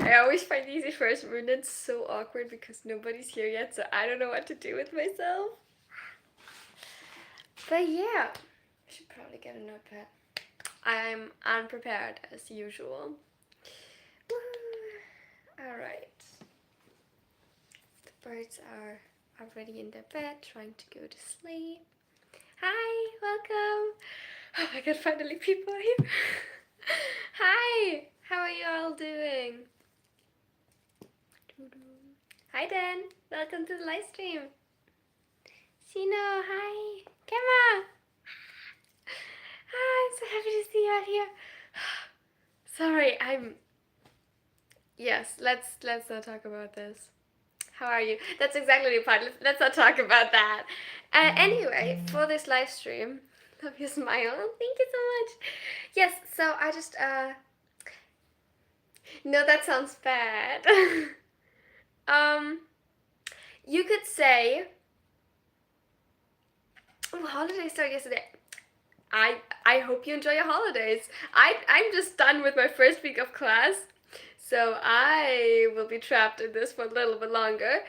I always find these first minutes so awkward because nobody's here yet, so I don't know what to do with myself. But yeah, I should probably get a notepad. I'm unprepared as usual. Alright. The birds are already in their bed, trying to go to sleep. Hi, welcome. Oh my god, finally people are here. Hi, how are you all doing? Hi Dan, welcome to the live stream. Sino, hi. Kemma. Hi, I'm so happy to see you out here. Sorry, Yes, let's not talk about this. How are you? That's exactly the part. Let's not talk about that. Anyway, for this live stream, love your smile. Thank you so much. Yes, so I just no, that sounds bad. You could say, oh, holidays started yesterday. I hope you enjoy your holidays. I'm just done with my first week of class, so I will be trapped in this for a little bit longer.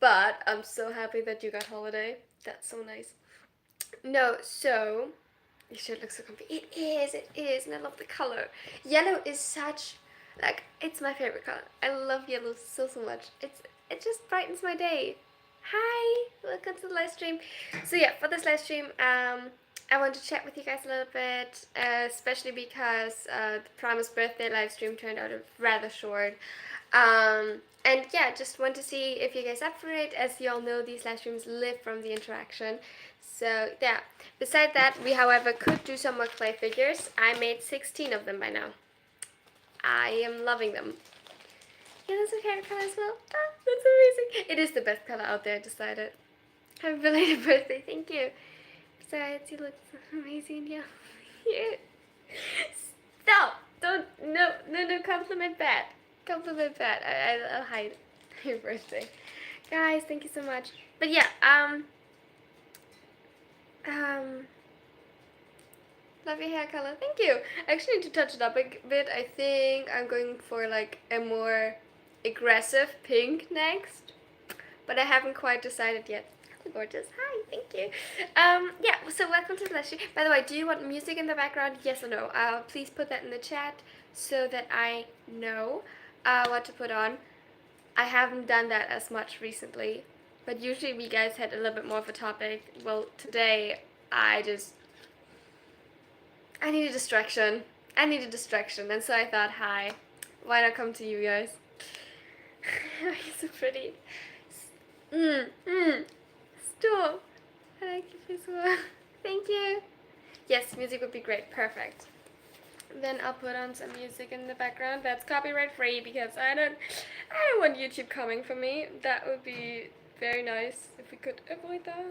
But I'm so happy that you got holiday. That's so nice. No, so your shirt looks so comfy. It is, and I love the color. Yellow is such it's my favorite color. I love yellow so much. It just brightens my day. Hi, welcome to the live stream. So yeah, for this live stream, I want to chat with you guys a little bit, especially because the Promise birthday live stream turned out rather short. And yeah, just want to see if you guys up for it. As you all know, these live streams live from the interaction. So yeah, besides that, we however could do some more clay figures. I made 16 of them by now. I am loving them. Yeah, that's a favorite color as well. Ah, that's amazing. It is the best color out there, I decided. Happy belated birthday, thank you. Besides, you look amazing, yeah. Yeah. Stop! Don't, no, compliment bad. Compliment bad. I'll hide your birthday. Guys, thank you so much. But yeah, love your hair color. Thank you. I actually need to touch it up a bit. I think I'm going for like a more aggressive pink next, but I haven't quite decided yet. Hello, gorgeous. Hi, thank you. Yeah, so welcome to the live stream. By the way, do you want music in the background? Yes or no? Please put that in the chat so that I know what to put on. I haven't done that as much recently, but usually we guys had a little bit more of a topic. Well, today I need a distraction. And so I thought, hi, why not come to you guys? You're so pretty. Stop. I like your face well. Thank you. Yes, music would be great. Perfect. Then I'll put on some music in the background. That's copyright free because I don't want YouTube coming for me. That would be very nice if we could avoid that.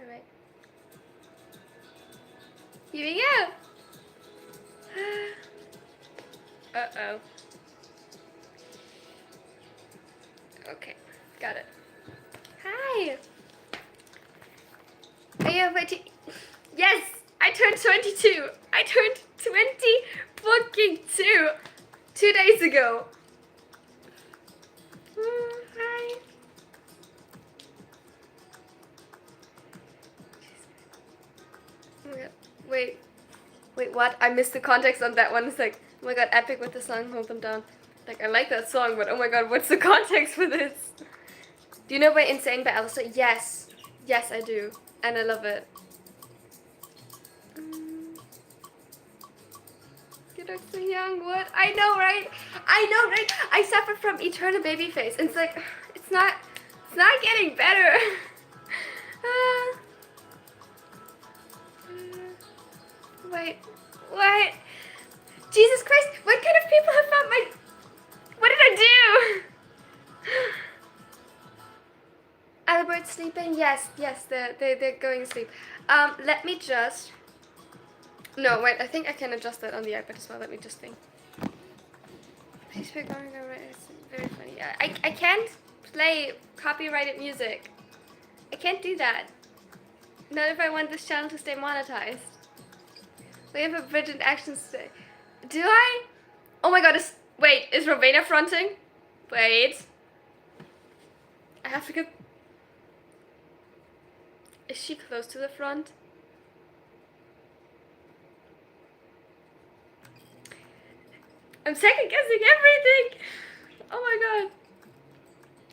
Alright. Here we go. Uh-oh. Okay, got it. Hi. Are you ready? Yes, I turned 22. I turned 20 fucking 2 days ago. Hi. Oh my god. Wait, what? I missed the context on that one. It's like, oh my god, epic with the song, Hold Them Down. Like, I like that song, but oh my god, what's the context for this? Do you know by Insane by Elsa? Yes. Yes, I do. And I love it. You look so young, what? I know, right? I suffer from eternal baby face. And it's like, it's not getting better. Wait, what? Jesus Christ, what kind of people have found my... What did I do? Albert's sleeping? Yes, they're going to sleep. Let me just... No, wait, I think I can adjust that on the iPad as well. Let me just think. Please pick on it's very funny. I can't play copyrighted music. I can't do that. Not if I want this channel to stay monetized. We have a bridge in actions today. Do I? Oh my god, wait, is Rowena fronting? Wait. I have to get... Is she close to the front? I'm second guessing everything! Oh my god.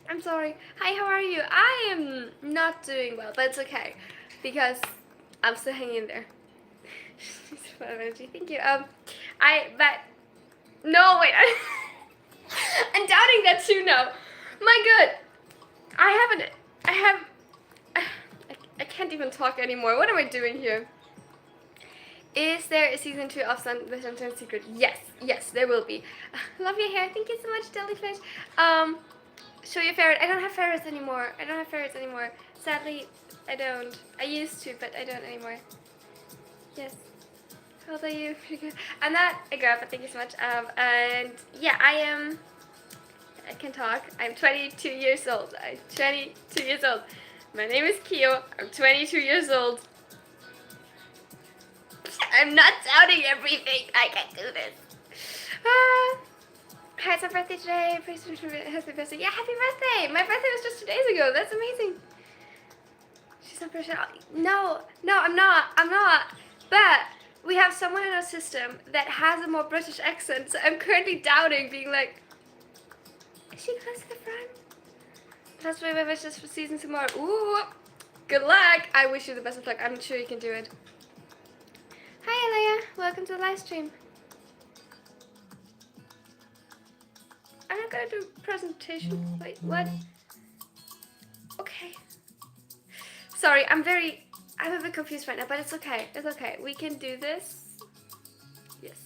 I'm sorry. Hi, how are you? I am not doing well, but it's okay. Because I'm still hanging in there. She's full of energy. Thank you. No, wait. I'm doubting that too now. My god. I can't even talk anymore. What am I doing here? Is there a season 2 of The Sunshine Secret? Yes, there will be. Love your hair. Thank you so much, Jellyfish. Show your ferret. I don't have ferrets anymore. Sadly, I don't. I used to, but I don't anymore. Yes. How old are you? I'm not a girl, but thank you so much. And yeah, I can talk. I'm 22 years old. My name is Kyo. I'm 22 years old. I'm not doubting everything. I can do this. Hi, it's my birthday today. Happy birthday. Yeah, happy birthday. My birthday was just 2 days ago. That's amazing. She's not British. No, I'm not. But we have someone in our system that has a more British accent, so I'm currently doubting, being like, is she close to the front? That's my wishes for season tomorrow. Ooh, good luck. I wish you the best of luck. I'm sure you can do it. Hi, Alea. Welcome to the live stream. I'm not gonna do a presentation. Wait, what? Okay. Sorry, I'm a bit confused right now, but it's okay. It's okay. We can do this. Yes.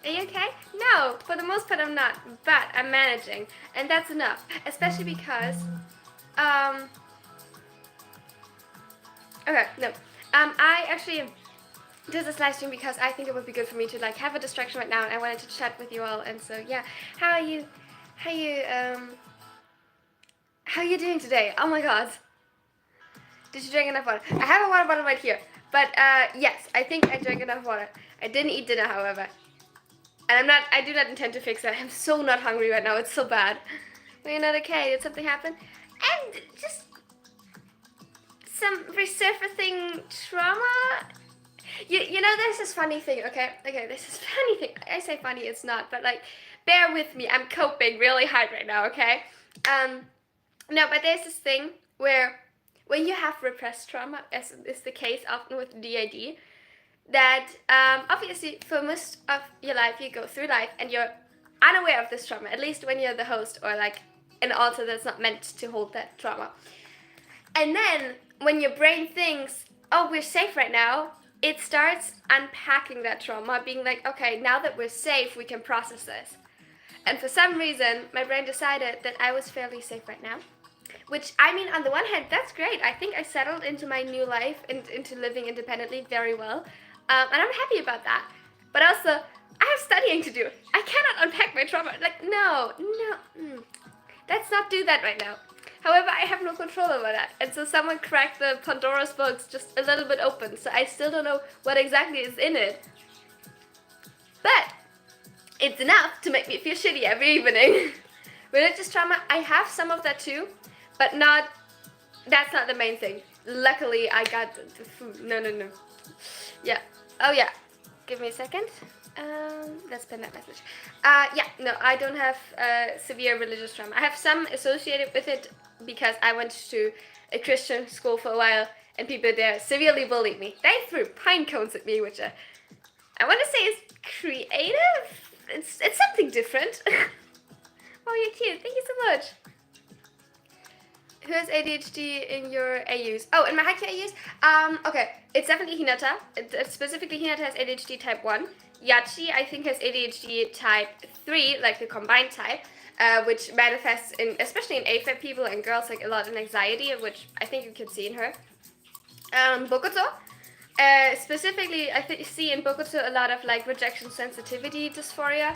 Are you okay? No, for the most part I'm not, but I'm managing, and that's enough. Especially because, okay, no. I actually did this live stream because I think it would be good for me to like have a distraction right now, and I wanted to chat with you all. And so yeah, how are you doing today? Oh my god. Did you drink enough water? I have a water bottle right here. But yes, I think I drank enough water. I didn't eat dinner, however. And I do not intend to fix that. I'm so not hungry right now. It's so bad. Well, you're not okay. Did something happen? And just some resurfacing trauma. You know, there's this funny thing, okay? Okay, there's this funny thing. I say funny, it's not, but like, bear with me. I'm coping really hard right now, okay? No, but there's this thing where when you have repressed trauma, as is the case often with DID, that obviously for most of your life you go through life and you're unaware of this trauma, at least when you're the host or like an altar that's not meant to hold that trauma. And then when your brain thinks, oh, we're safe right now, it starts unpacking that trauma, being like, okay, now that we're safe, we can process this. And for some reason, my brain decided that I was fairly safe right now. Which, I mean, on the one hand, that's great. I think I settled into my new life and into living independently very well. And I'm happy about that. But also, I have studying to do. I cannot unpack my trauma. Like, no. Let's not do that right now. However, I have no control over that. And so someone cracked the Pandora's box just a little bit open. So I still don't know what exactly is in it. But it's enough to make me feel shitty every evening. Religious trauma, I have some of that too. But that's not the main thing. Luckily, I got the food. No. Yeah. Oh, yeah. Give me a second. Let's pin that message. Yeah, no, I don't have severe religious trauma. I have some associated with it because I went to a Christian school for a while and people there severely bullied me. They threw pine cones at me, which I want to say is creative. It's something different. Oh, you're cute. Thank you so much. Who has ADHD in your AUs? Oh, in my Haikyuu AUs? Okay, it's definitely Hinata. Specifically, Hinata has ADHD type 1. Yachi, I think, has ADHD type 3, like the combined type, which manifests in, especially in AFAB people and girls, like a lot in anxiety, which I think you can see in her. Bokuto. Specifically, I see in Bokuto a lot of like rejection sensitivity dysphoria,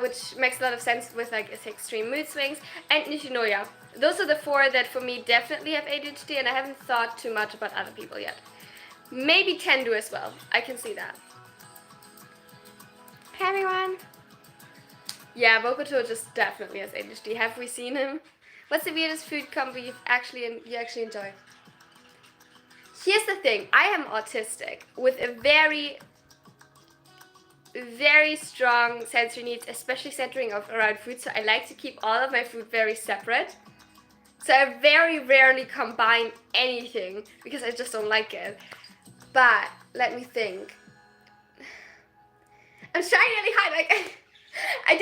which makes a lot of sense with like its extreme mood swings, and Nishinoya. Those are the four that for me definitely have ADHD, and I haven't thought too much about other people yet. Maybe 10 do as well. I can see that. Hey everyone. Yeah, Bokuto just definitely has ADHD. Have we seen him? What's the weirdest food combo you actually enjoy? Here's the thing. I am autistic with a very, very strong sensory needs, especially centering around food. So I like to keep all of my food very separate. So I very rarely combine anything because I just don't like it. But let me think. I'm trying really hard. Like I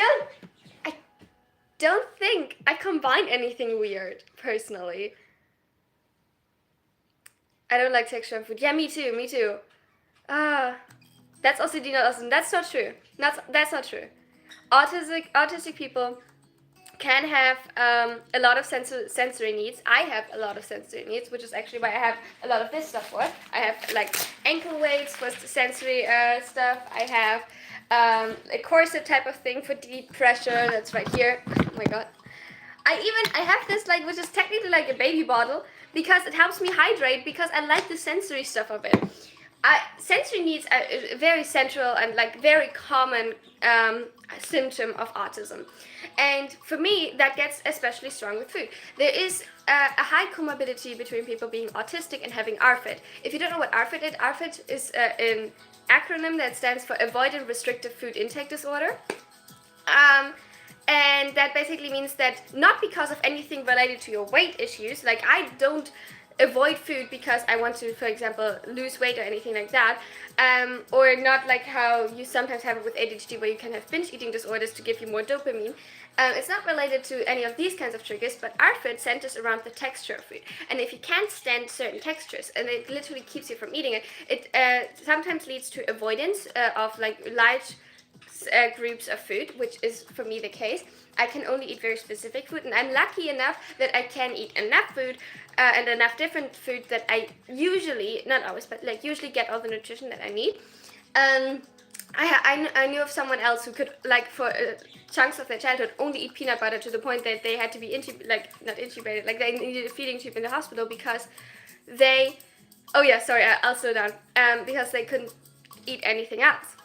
don't think I combine anything weird personally. I don't like texture on food. Yeah, me too. That's OCD, not awesome. That's not true. That's not true. Autistic people can have a lot of sensory needs. I have a lot of sensory needs, which is actually why I have a lot of this stuff for. I have like ankle weights for sensory stuff. I have a corset type of thing for deep pressure. That's right here. Oh my god. I have this like, which is technically like a baby bottle because it helps me hydrate because I like the sensory stuff of it. Sensory needs are a very central and like very common symptom of autism, and for me that gets especially strong with food. There is a high comorbidity between people being autistic and having ARFID. If you don't know what ARFID is an acronym that stands for Avoidant Restrictive Food Intake Disorder. And that basically means that not because of anything related to your weight issues, like I don't avoid food because I want to, for example, lose weight or anything like that, or not like how you sometimes have it with ADHD where you can have binge eating disorders to give you more dopamine. It's not related to any of these kinds of triggers, but ARFID centers around the texture of food. And if you can't stand certain textures, and it literally keeps you from eating it, it sometimes leads to avoidance of like large groups of food, which is for me the case. I can only eat very specific food, and I'm lucky enough that I can eat enough food and enough different food that I usually, not always, but like usually get all the nutrition that I need. I knew of someone else who could, like, for chunks of their childhood only eat peanut butter to the point that they had to be not intubated, like they needed a feeding tube in the hospital because they, oh yeah, sorry, I'll slow down, because they couldn't eat anything else.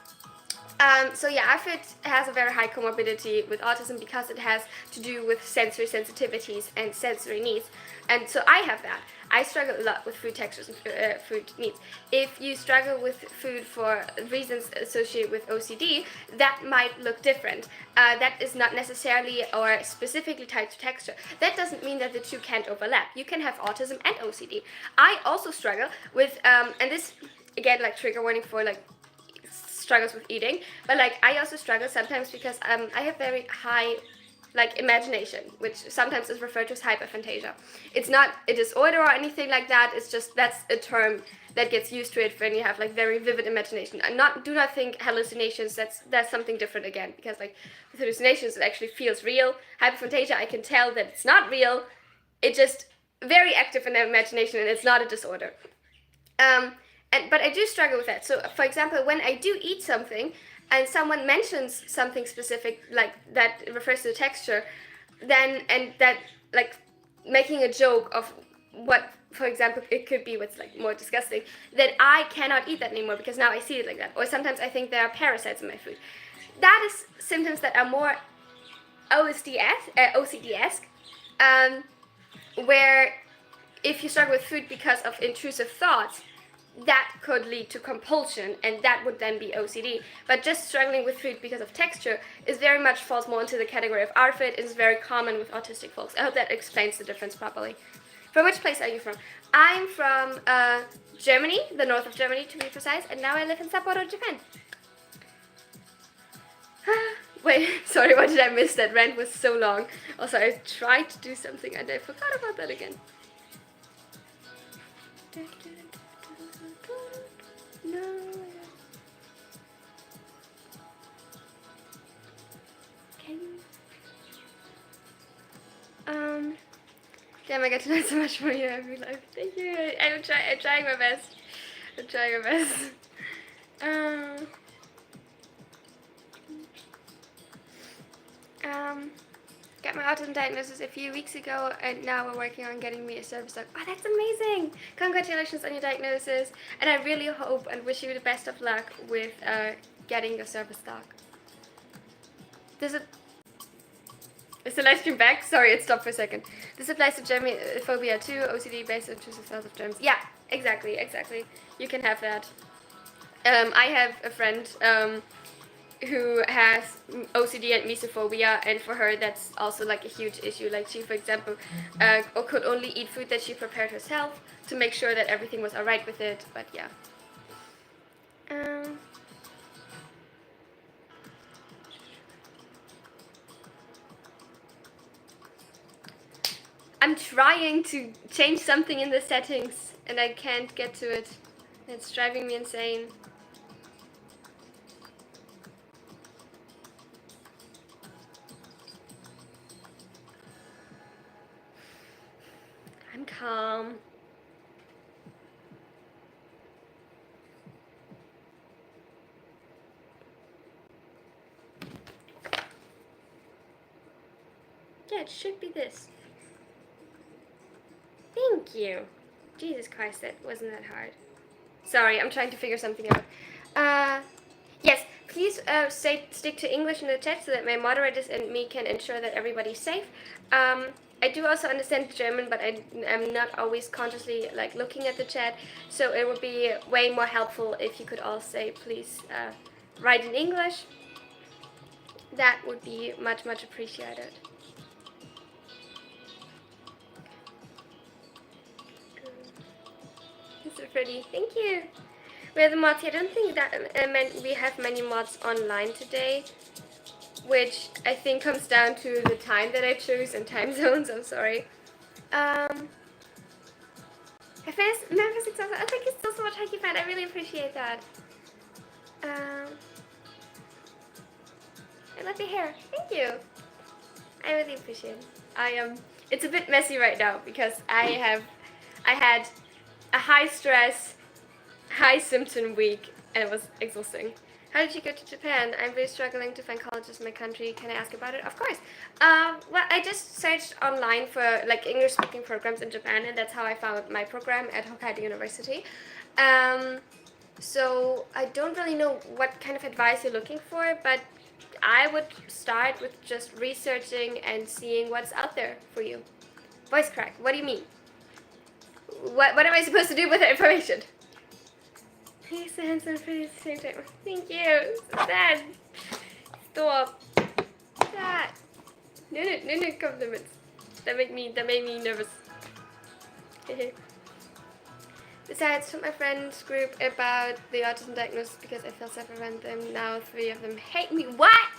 So yeah, ARFID has a very high comorbidity with autism because it has to do with sensory sensitivities and sensory needs. And so I have that. I struggle a lot with food textures and food needs. If you struggle with food for reasons associated with OCD, that might look different. That is not necessarily or specifically tied to texture. That doesn't mean that the two can't overlap. You can have autism and OCD. I also struggle with, and this, again, like trigger warning for like struggles with eating, but like I also struggle sometimes because I have very high like imagination, which sometimes is referred to as hyperphantasia. It's not a disorder or anything like that, it's just that's a term that gets used to it when you have like very vivid imagination. And do not think hallucinations, that's something different again, because like with hallucinations it actually feels real. Hyperphantasia, I can tell that it's not real, it's just very active in the imagination and it's not a disorder. But I do struggle with that. So, for example, when I do eat something and someone mentions something specific, like that refers to the texture, and that, like, making a joke of what, for example, it could be what's, like, more disgusting, then I cannot eat that anymore because now I see it like that. Or sometimes I think there are parasites in my food. That is symptoms that are more OCD-esque, where if you struggle with food because of intrusive thoughts, that could lead to compulsion, and that would then be OCD. But just struggling with food because of texture is very much falls more into the category of ARFID. It is very common with autistic folks. I hope that explains the difference properly. From which place are you from? I'm from Germany, the north of Germany to be precise, and now I live in Sapporo, Japan. Wait, sorry, why did I miss that? Rant was so long. Also, I tried to do something and I forgot about that again. No. Can you? Damn, I get to learn so much from you every life. Thank you. I'm trying my best. I'm trying my best. got my autism diagnosis a few weeks ago, and now we're working on getting me a service dog. Oh, that's amazing! Congratulations on your diagnosis, and I really hope and wish you the best of luck with getting your service dog. Is the live stream back? Sorry, it stopped for a second. This applies to germophobia too, OCD based on intrusive thoughts of germs. Yeah, exactly. You can have that. I have a friend who has OCD and mesophobia, and for her that's also like a huge issue. Like she, for example, could only eat food that she prepared herself to make sure that everything was alright with it. But yeah. I'm trying to change something in the settings and I can't get to it. It's driving me insane. I'm calm. Yeah, it should be this. Thank you. Jesus Christ, that wasn't that hard. Sorry, I'm trying to figure something out. Yes, please stick to English in the chat so that my moderators and me can ensure that everybody's safe. I do also understand German, but I'm not always consciously like looking at the chat, so it would be way more helpful if you could all say, please write in English. That would be much, much appreciated. So pretty. Thank you. We have the mods. I don't think that we have many mods online today, which I think comes down to the time that I choose and time zones. I'm sorry. Memphis successful. Oh, thank you so much, Hockey Fan. I really appreciate that. I love your hair. Thank you. I really appreciate it. It's a bit messy right now because I had a high stress, high symptom week, and it was exhausting. How did you go to Japan? I'm really struggling to find colleges in my country. Can I ask about it? Of course. Well, I just searched online for like English speaking programs in Japan, and that's how I found my program at Hokkaido University. So I don't really know what kind of advice you're looking for, but I would start with just researching and seeing what's out there for you. Voice crack. What do you mean? What am I supposed to do with that information? He's so handsome and pretty at the same time. Thank you. So sad. Stop. That. No compliments. That made me nervous. Besides, told my friends group about the autism diagnosis because I feel separate from them. Now 3 of them hate me. What?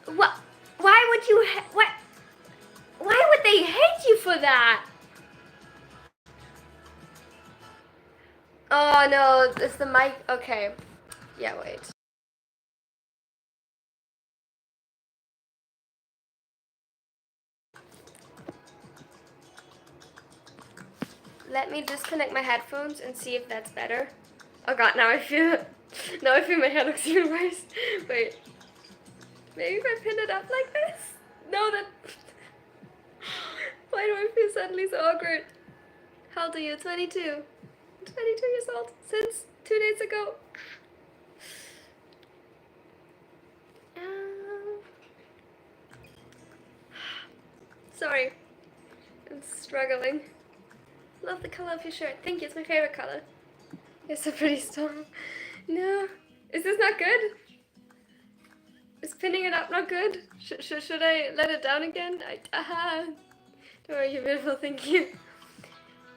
What? Why would you? What? Why would they hate you for that? Oh no, it's the mic. Okay. Yeah, wait. Let me disconnect my headphones and see if that's better. Oh god, now I feel my hair looks even worse. Wait. Maybe if I pin it up like this? No, that... Why do I feel suddenly so awkward? How old are you? 22. 22 years old. Since 2 days ago. Sorry. I'm struggling. Love the color of your shirt. Thank you, it's my favorite color. It's a pretty storm. No. Is this not good? Is pinning it up not good? Should I let it down again? Don't worry, you're beautiful, thank you.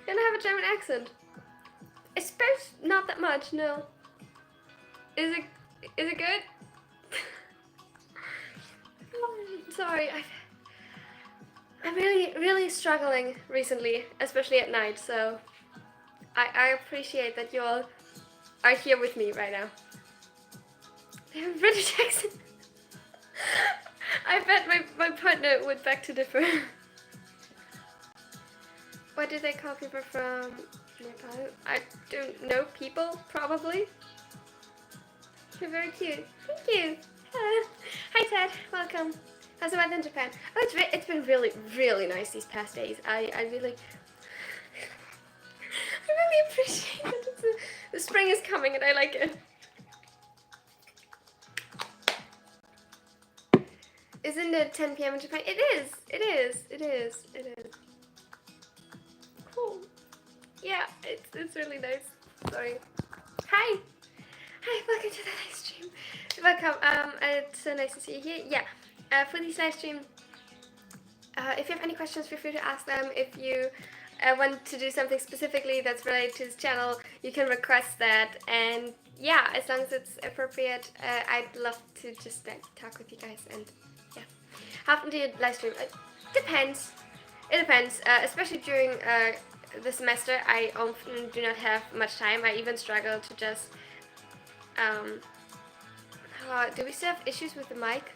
And I have a German accent. I suppose not that much, no. Is it good? Sorry, I'm really struggling recently, especially at night, so I appreciate that you all are here with me right now. I have a British accent. I bet my partner would beg to differ. What do they call people from Nepal? I don't know, people, probably. You're very cute. Thank you. Hi Ted, welcome. How's the weather in Japan? Oh, it's been really, really nice these past days. I really appreciate that the spring is coming and I like it. Isn't it 10 p.m. in Japan? It is. It is. It is. It is. Cool. Yeah, it's really nice. Sorry. Hi. Hi. Welcome to the live stream. Welcome. It's so nice to see you here. Yeah. For this live stream, if you have any questions, feel free to ask them. If you want to do something specifically that's related to this channel, you can request that. And yeah, as long as it's appropriate, I'd love to just talk with you guys. And yeah, how often do you live stream? It depends. It depends, especially during the semester. I often do not have much time. I even struggle to just. Do we still have issues with the mic?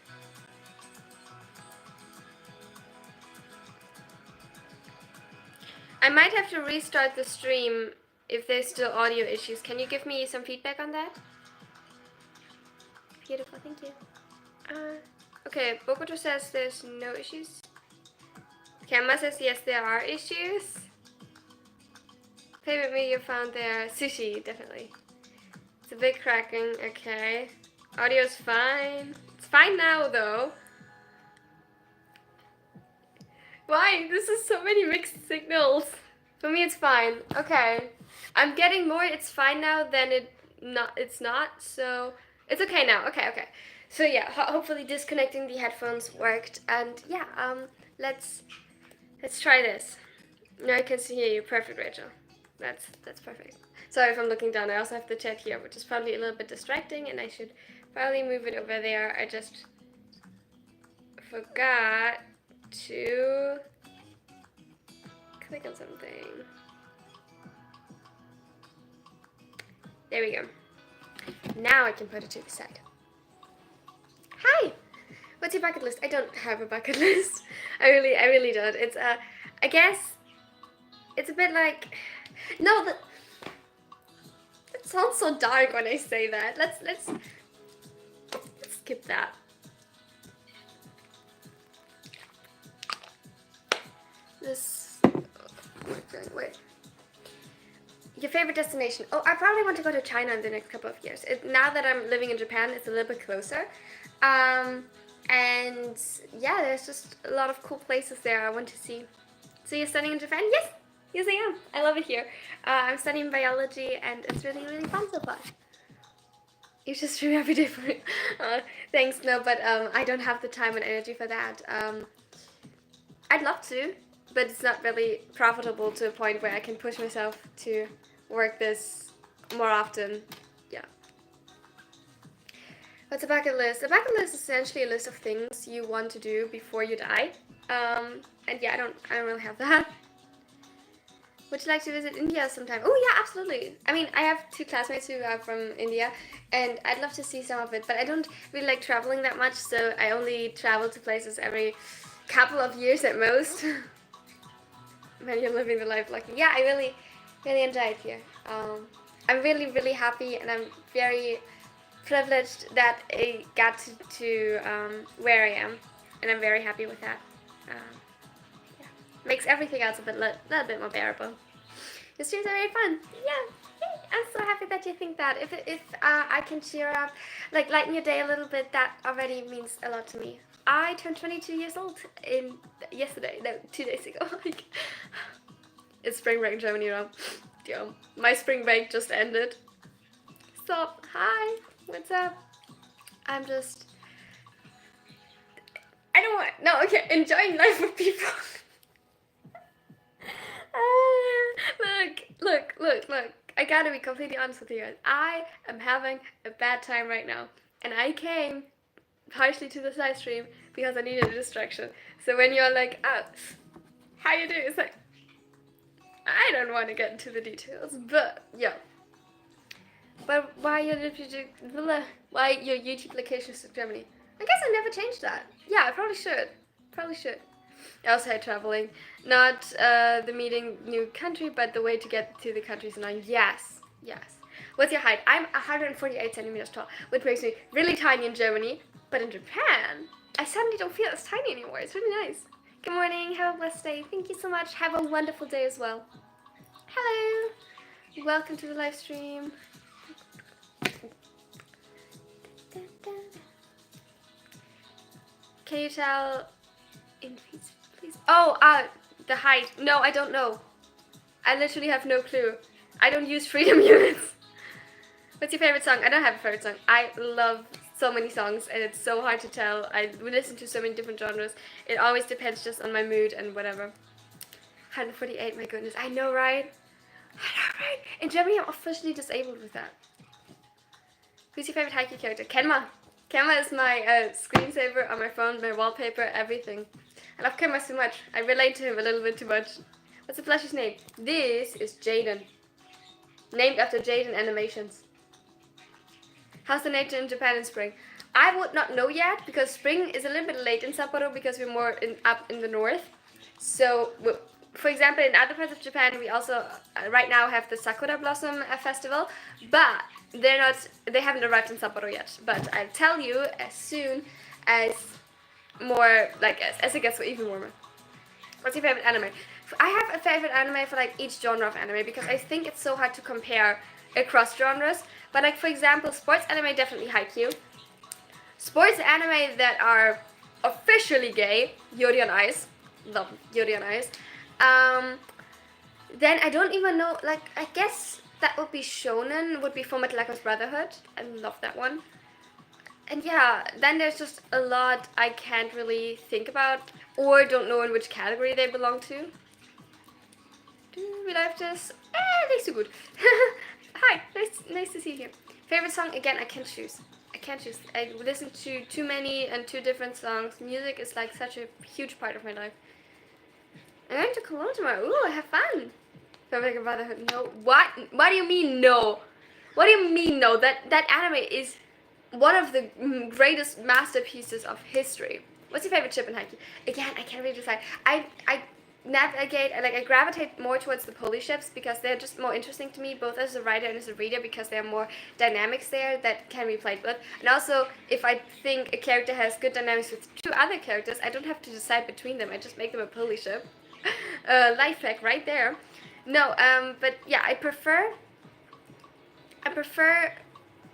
I might have to restart the stream if there's still audio issues. Can you give me some feedback on that? Beautiful, thank you. Okay, Bokuto says there's no issues. Kama says yes, there are issues. Favorite meal you found there? Sushi, definitely. It's a bit cracking, okay. Audio's fine. It's fine now, though. Why? This is so many mixed signals. For me, it's fine. Okay. I'm getting more it's fine now than it's not, so it's okay now. Okay. So yeah, hopefully disconnecting the headphones worked, and yeah, let's try this. Now I can hear you. Perfect, Rachel. That's perfect. Sorry if I'm looking down. I also have the chat here, which is probably a little bit distracting, and I should probably move it over there. I just forgot to click on something. There we go. Now I can put it to the side. Hi! What's your bucket list? I don't have a bucket list. I really don't. It's I guess it's a bit like it sounds so dark when I say that. Let's skip that. Wait. Your favorite destination? Oh, I probably want to go to China in the next couple of years. Now that I'm living in Japan, it's a little bit closer. And yeah, there's just a lot of cool places there I want to see. So you're studying in Japan? Yes I am. I love it here. I'm studying biology and it's really fun so far. You just stream every day for me. Thanks, no, but I don't have the time and energy for that. I'd love to, but it's not really profitable to a point where I can push myself to work this more often. Yeah. What's a bucket list? A bucket list is essentially a list of things you want to do before you die. And yeah, I don't really have that. Would you like to visit India sometime? Oh yeah, absolutely. I mean, I have 2 classmates who are from India, and I'd love to see some of it, but I don't really like traveling that much, so I only travel to places every couple of years at most. Man, you're living the life lucky. Yeah, I really enjoy it here. I'm really happy, and I'm very privileged that I got to where I am, and I'm very happy with that. Yeah, makes everything else a little bit more bearable. The streams are very fun. Yeah, I'm so happy that you think that. If I can cheer up, like lighten your day a little bit, that already means a lot to me. I turned 22 years old yesterday. No, 2 days ago. It's spring break in Germany now. Damn, my spring break just ended. Stop. Hi. What's up? I don't want. No, okay. Enjoying life with people. Look. I gotta be completely honest with you guys. I am having a bad time right now, and I came partially to this live stream because I needed a distraction. So when you're like, oh, how you doing? It's like, I don't want to get into the details, but yeah. But why your YouTube location is in Germany? I guess I never changed that. Yeah, I probably should. I also hate traveling. Not the meeting new country, but the way to get to the country is annoying. Yes. What's your height? I'm 148 centimeters tall, which makes me really tiny in Germany. But in Japan, I suddenly don't feel as tiny anymore. It's really nice. Good morning. Have a blessed day. Thank you so much. Have a wonderful day as well. Hello. Welcome to the live stream. Can you tell in feet, please? Oh, the height. No, I don't know. I literally have no clue. I don't use freedom units. What's your favorite song? I don't have a favorite song. I love so many songs and it's so hard to tell. I listen to so many different genres. It always depends just on my mood and whatever. 148, my goodness. I know, right? I know, right? In Germany, I'm officially disabled with that. Who's your favorite Haikyuu character? Kenma. Kenma is my screensaver on my phone, my wallpaper, everything. I love Kenma so much. I relate to him a little bit too much. What's the plushie's name? This is Jaden. Named after Jaden Animations. How's the nature in Japan in spring? I would not know yet because spring is a little bit late in Sapporo because we're more up in the north. So, for example, in other parts of Japan, we also right now have the Sakura Blossom Festival, but they haven't arrived in Sapporo yet. But I'll tell you as soon as as it gets even warmer. What's your favorite anime? I have a favorite anime for like each genre of anime because I think it's so hard to compare across genres. But like for example, sports anime definitely Haikyuu. Sports anime that are officially gay, Yuri on Ice. Love Yuri on Ice. Then I don't even know, like I guess that would be shonen, would be Fullmetal Alchemist Brotherhood. I love that one. And yeah, then there's just a lot I can't really think about or don't know in which category they belong to. Do we like this? Nicht so good. Hi, nice to see you here. Favorite song? Again, I can't choose. I listen to too many and two different songs. Music is like such a huge part of my life. I'm going to Cologne tomorrow. Ooh, have fun. Fullmetal Brotherhood. No. What? What do you mean no? What do you mean no? That anime is one of the greatest masterpieces of history. What's your favorite ship in Haikyuu? Again, I can't really decide. I gravitate more towards the Polish ships because they're just more interesting to me, both as a writer and as a reader, because there are more dynamics there that can be played with. And also, if I think a character has good dynamics with two other characters, I don't have to decide between them. I just make them a Polish ship. Life hack right there. No, but yeah, I prefer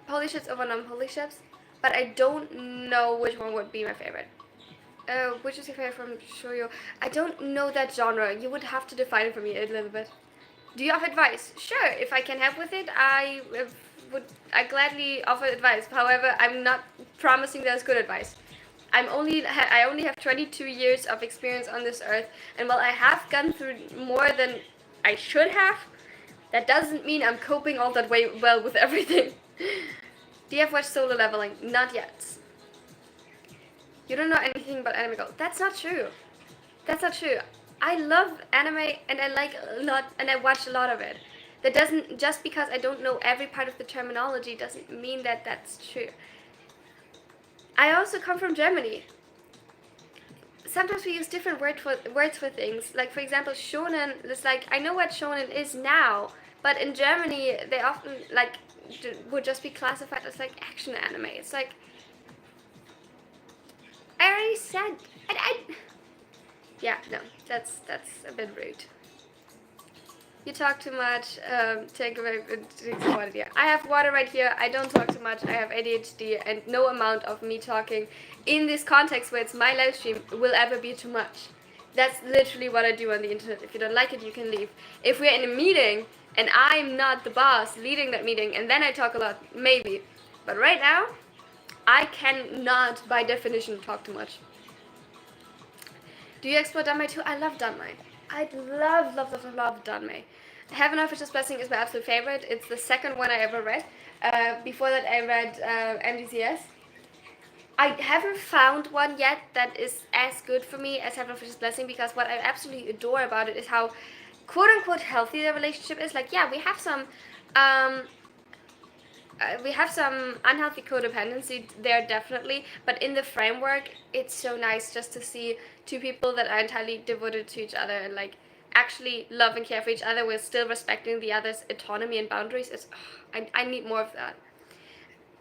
Polish ships over non-Polish ships, but I don't know which one would be my favorite. Which is your favorite from Shoujo? I don't know that genre. You would have to define it for me a little bit. Do you have advice? Sure, if I can help with it, I gladly offer advice. However, I'm not promising there's good advice. I only have 22 years of experience on this earth, and while I have gone through more than I should have, that doesn't mean I'm coping all that way well with everything. Do you have watched Solo Leveling? Not yet. You don't know anything about anime girl. That's not true. That's not true. I love anime and I like a lot and I watch a lot of it. That doesn't, just because I don't know every part of the terminology doesn't mean that that's true. I also come from Germany. Sometimes we use different words for things. Like for example, shonen is like, I know what shonen is now, but in Germany they often like would just be classified as like action anime. It's like, I already said, yeah, no, that's a bit rude. You talk too much, take away, drink water. Yeah. I have water right here, I don't talk too much, I have ADHD, and no amount of me talking in this context where it's my live stream will ever be too much. That's literally what I do on the internet. If you don't like it, you can leave. If we're in a meeting, and I'm not the boss leading that meeting, and then I talk a lot, maybe. But right now, I cannot, by definition, talk too much. Do you explore Danmei too? I love Danmei. I love Danmei. Heaven Official's Blessing is my absolute favorite. It's the second one I ever read. Before that, I read MDCS. I haven't found one yet that is as good for me as Heaven Official's Blessing, because what I absolutely adore about it is how quote-unquote healthy the relationship is. Like, yeah, we have some unhealthy codependency there, definitely, but in the framework, it's so nice just to see two people that are entirely devoted to each other and like actually love and care for each other while still respecting the other's autonomy and boundaries. I need more of that.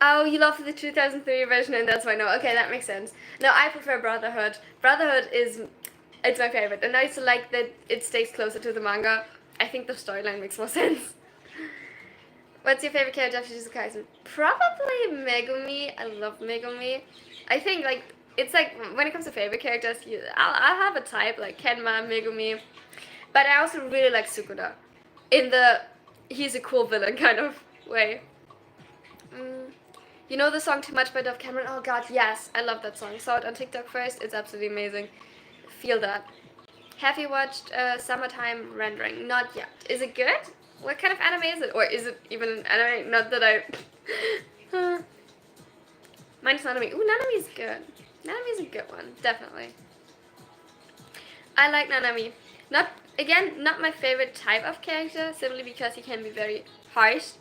Oh, you love the 2003 version, and that's why. No, okay, that makes sense. No, I prefer Brotherhood. Brotherhood it's my favorite, and I also like that it stays closer to the manga. I think the storyline makes more sense. What's your favorite character of Jujutsu Kaisen? Probably Megumi. I love Megumi. I think like it's like when it comes to favorite characters, I'll have a type like Kenma, Megumi, but I also really like Sukuda, in the he's a cool villain kind of way. You know the song Too Much by Dove Cameron? Oh god, yes, I love that song. Saw it on TikTok first. It's absolutely amazing. Feel that. Have you watched Summertime Rendering? Not yet. Is it good? What kind of anime is it? Or is it even an anime? Not that I... Mine's Nanami. Ooh, Nanami's good. Nanami's a good one. Definitely. I like Nanami. Not my favorite type of character, simply because he can be very harsh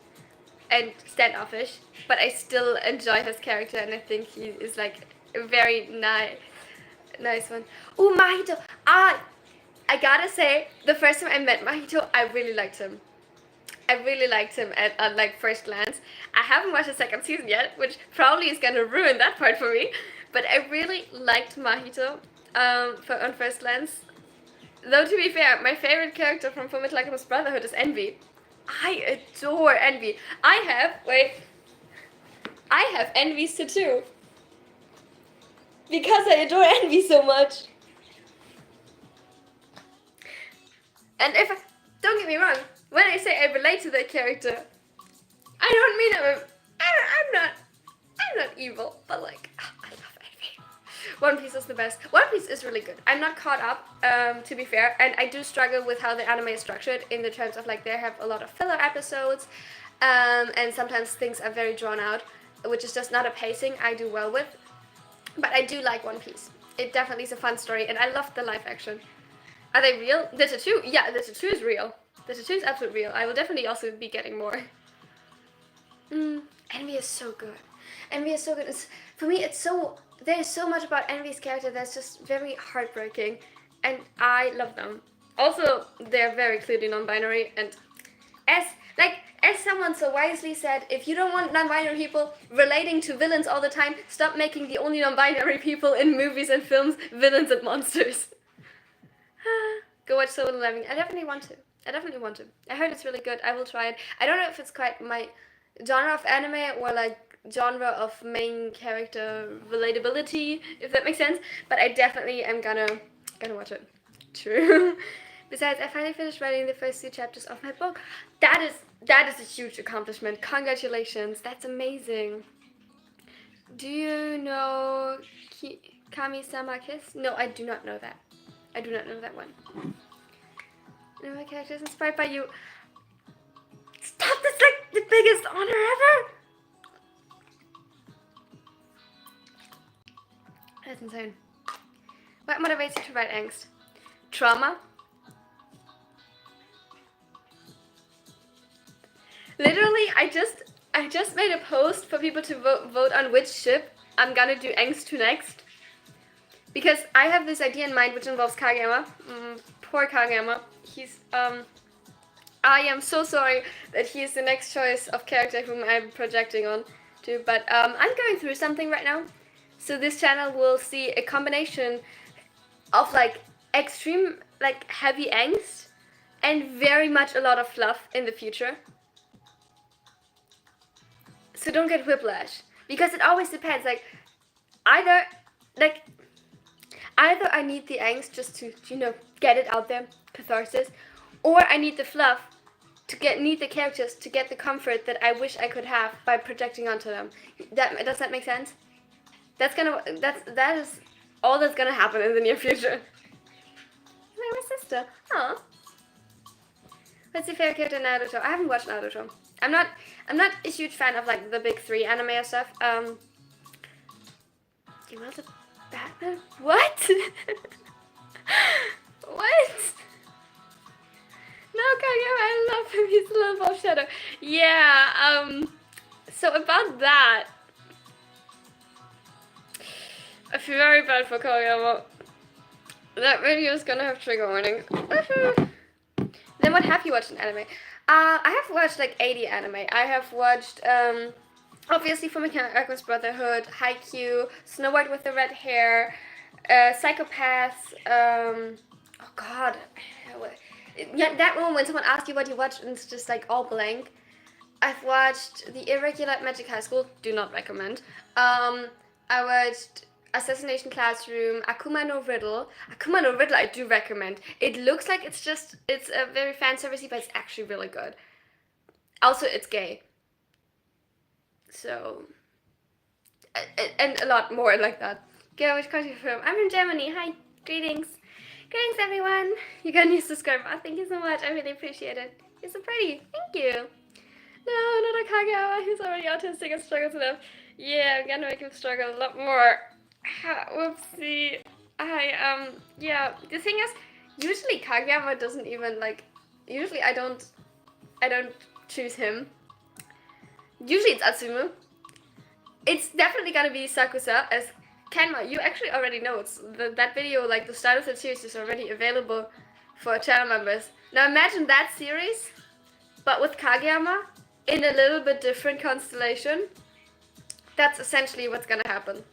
and standoffish, but I still enjoy his character, and I think he is like a very nice one. Ooh, Mahito. I gotta say, the first time I met Mahito, I really liked him. I really liked him at like first glance. I haven't watched the second season yet, which probably is gonna ruin that part for me. But I really liked Mahito on first glance. Though to be fair, my favorite character from Fullmetal Alchemist Brotherhood is Envy. I adore Envy. I have Envy's tattoo. Because I adore Envy so much. And don't get me wrong, when I say I relate to that character, I don't mean I'm not evil, but like, I love Envy. One Piece is the best. One Piece is really good. I'm not caught up, to be fair, and I do struggle with how the anime is structured in the terms of like they have a lot of filler episodes, and sometimes things are very drawn out, which is just not a pacing I do well with. But I do like One Piece. It definitely is a fun story, and I love the live action. Are they real? The tattoo? Yeah, the tattoo is real. The tattoo is absolutely real. I will definitely also be getting more. Envy is so good. Envy is so good. For me, there's so much about Envy's character that's just very heartbreaking, and I love them. Also, they're very clearly non-binary, and as someone so wisely said, if you don't want non-binary people relating to villains all the time, stop making the only non-binary people in movies and films villains and monsters. Go watch Solo Leveling. I definitely want to. I heard it's really good. I will try it. I don't know if it's quite my genre of anime or like genre of main character relatability, if that makes sense. But I definitely am gonna watch it. True. Besides, I finally finished writing the first 2 chapters of my book. That is a huge accomplishment. Congratulations. That's amazing. Do you know Kami-sama Kiss? No, I do not know that. I do not know that one. No, my character is inspired by you. Stop! That's like the biggest honor ever! That's insane. What motivates you to write angst? Trauma? Literally, I just made a post for people to vote on which ship I'm gonna do angst to next. Because I have this idea in mind which involves Kageyama. Poor Kageyama. He's, I am so sorry that he is the next choice of character whom I'm projecting on to. But I'm going through something right now. So this channel will see a combination of like extreme, like heavy angst and very much a lot of fluff in the future. So don't get whiplash. Because it always depends. Like, either I need the angst just to, get it out there, catharsis, or I need the fluff to need the characters to get the comfort that I wish I could have by projecting onto them. Does that make sense? That is all that's gonna happen in the near future. My sister. Aw. What's your favorite character in Naruto? I haven't watched Naruto. I'm not a huge fan of like the big 3 anime and stuff. You know the Batman? What? What? No, Kageyama, I love him. He's a little ball shadow. Yeah. So about that, I feel very bad for Kageyama. That video is gonna have trigger warnings. Then what have you watched in anime? I have watched like 80 anime. I have watched obviously Fullmetal Brotherhood, Haikyuu, Snow White with the Red Hair, Psychopaths. Oh God, yeah, that one when someone asks you what you watched and it's just like all blank. I've watched The Irregular Magic High School. Do not recommend. I watched Assassination Classroom, Akuma no Riddle. Akuma no Riddle I do recommend. It looks like it's a very fan servicey, but it's actually really good. Also, it's gay. So, and a lot more like that. Girl, which country from? I'm from Germany. Hi, greetings. Greetings, everyone. You got a new subscriber. Oh, thank you so much. I really appreciate it. You're so pretty. Thank you. No, not a Kagawa. He's already autistic and struggles enough. Yeah, I'm gonna make him struggle a lot more. Whoopsie. Yeah. The thing is, usually Kageyama doesn't even like. Usually I don't choose him. Usually it's Atsumu. It's definitely gonna be Sakusa as Kenma. You actually already know it's that video. Like the start of the series is already available for channel members. Now imagine that series, but with Kageyama in a little bit different constellation. That's essentially what's gonna happen.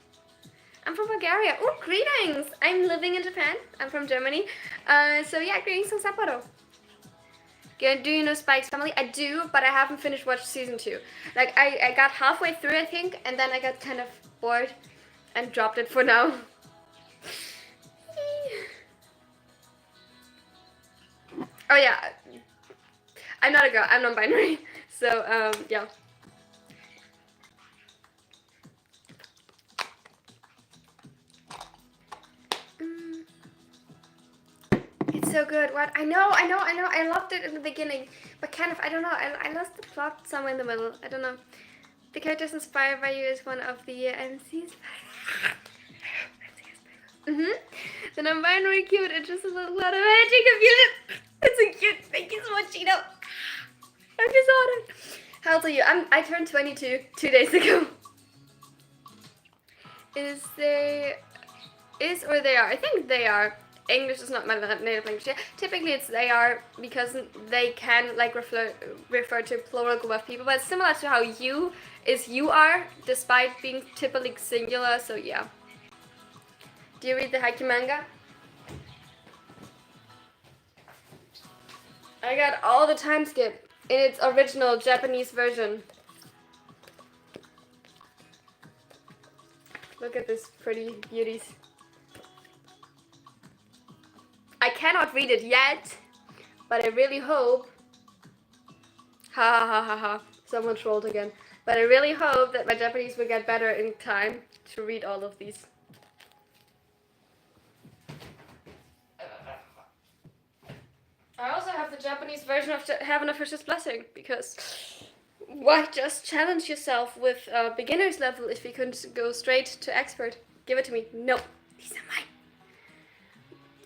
I'm from Bulgaria. Oh, greetings! I'm living in Japan. I'm from Germany. So yeah, greetings from Sapporo. Do you know Spike's Family? I do, but I haven't finished watching season 2. Like, I got halfway through, I think, and then I got kind of bored and dropped it for now. Oh yeah, I'm not a girl, I'm non-binary. So, yeah. It's so good. What? I know. I loved it in the beginning, but kind of, I don't know. I lost the plot somewhere in the middle. I don't know. The characters inspired by you is one of the MCs. The non-binary cute. It's just a little lot of magic confusion. It's so cute. Thank you so much, Chino. I'm just honored. How old are you? I turned 22 2 days ago. Is or they are? I think they are. English is not my native language. Yeah. Typically it's they are because they can like refer to plural group of people, but it's similar to how you is you are, despite being typically singular. So yeah. Do you read the Haikyuu manga? I got all the time skip in its original Japanese version. Look at this pretty beauties. I cannot read it yet, but I really hope. Ha ha ha ha ha. Someone trolled again. But I really hope that my Japanese will get better in time to read all of these. I also have the Japanese version of Heaven of Fisher's Blessing because why just challenge yourself with beginner's level if you couldn't go straight to expert? Give it to me. No, these are mine.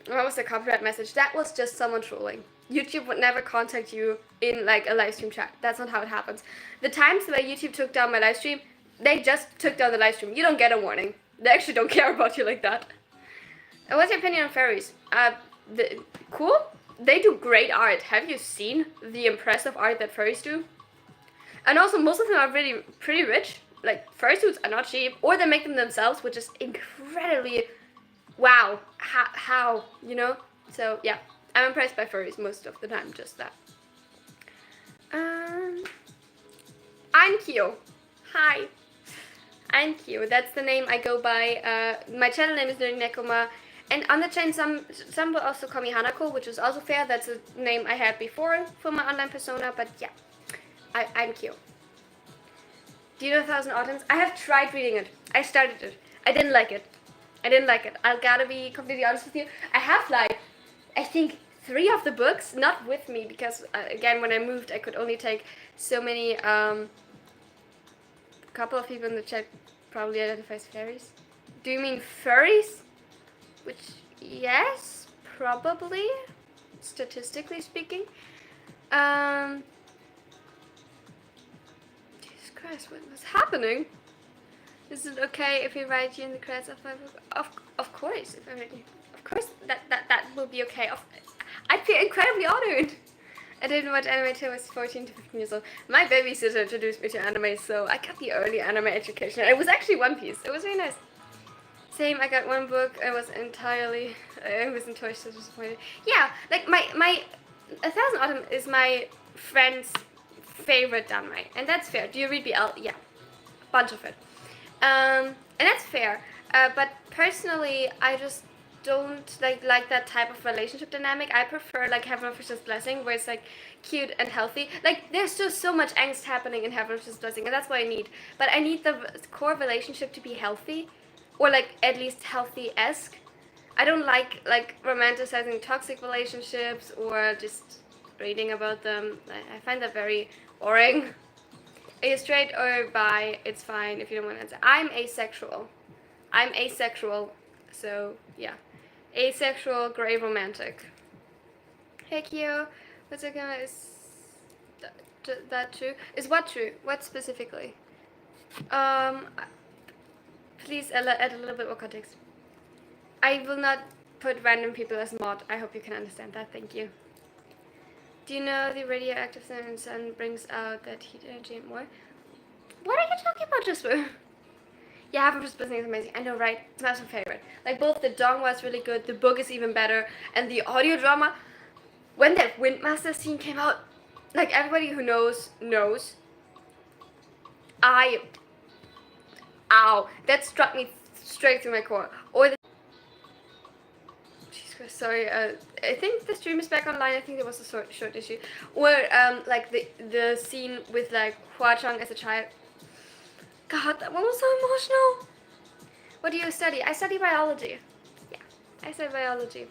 What was the copyright message? That was just someone trolling. YouTube would never contact you in like a live stream chat. That's not how it happens. The times where YouTube took down my live stream, they just took down the live stream. You don't get a warning. They actually don't care about you like that. And what's your opinion on fairies? Cool. They do great art. Have you seen the impressive art that furries do? And also most of them are really pretty rich. Like fursuits are not cheap, or they make them themselves, which is incredibly wow. How, you know? So yeah, I'm impressed by furries most of the time, just that. I'm Kyo. Hi. I'm Kyo. That's the name I go by. My channel name is NerdyNekoma. And on the channel, some will also call me Hanako, which is also fair. That's a name I had before for my online persona, but yeah, I'm Kyo. Do you know 1,000 Autumns? I have tried reading it. I started it. I didn't like it. I gotta be completely honest with you. I have like, I think 3 of the books, not with me, because again, when I moved, I could only take so many, a couple of people in the chat probably identifies fairies. Do you mean furries? Which, yes, probably, statistically speaking. Jesus Christ, what's happening? Is it okay if we write you in the credits of my book? Of course, if I write you. Of course, that will be okay. I'd feel incredibly honored. I didn't watch anime until I was 14 to 15 years old. My babysitter introduced me to anime, so I got the early anime education. It was actually One Piece. It was really nice. Same, I got one book. I was entirely so disappointed. Yeah, like my A Thousand Autumn is my friend's favorite anime, and that's fair. Do you read BL? Yeah, bunch of it. And that's fair. But personally, I just don't like that type of relationship dynamic. I prefer like Heaven of Fisher's Blessing, where it's like cute and healthy. Like there's just so much angst happening in Heaven of Fisher's Blessing, and that's what I need. But I need the core relationship to be healthy, or like at least healthy-esque. I don't like romanticizing toxic relationships or just reading about them. I find that very boring. Are you straight or bi? It's fine if you don't want to answer. I'm asexual. So yeah. Asexual, gray romantic. Hey Kyo, what's it gonna, is that true? Is what true? What specifically? Please add a little bit more context. I will not put random people as mod. I hope you can understand that. Thank you. Do you know the radioactive sun brings out that heat energy and more? What are you talking about, Jasper? Yeah, Heaven of Fisher's Blessing is amazing. I know, right? It's my absolute favorite. Like, both the dongwa is really good, the book is even better, and the audio drama, when that Windmaster scene came out, like, everybody who knows, ow, that struck me straight through my core. Or the, Jesus Christ, sorry, I think the stream is back online. I think there was a short issue. Or, like, the scene with, like, Hua Chang as a child. God, that one was so emotional. What do you study? I study biology. Yeah, I study biology.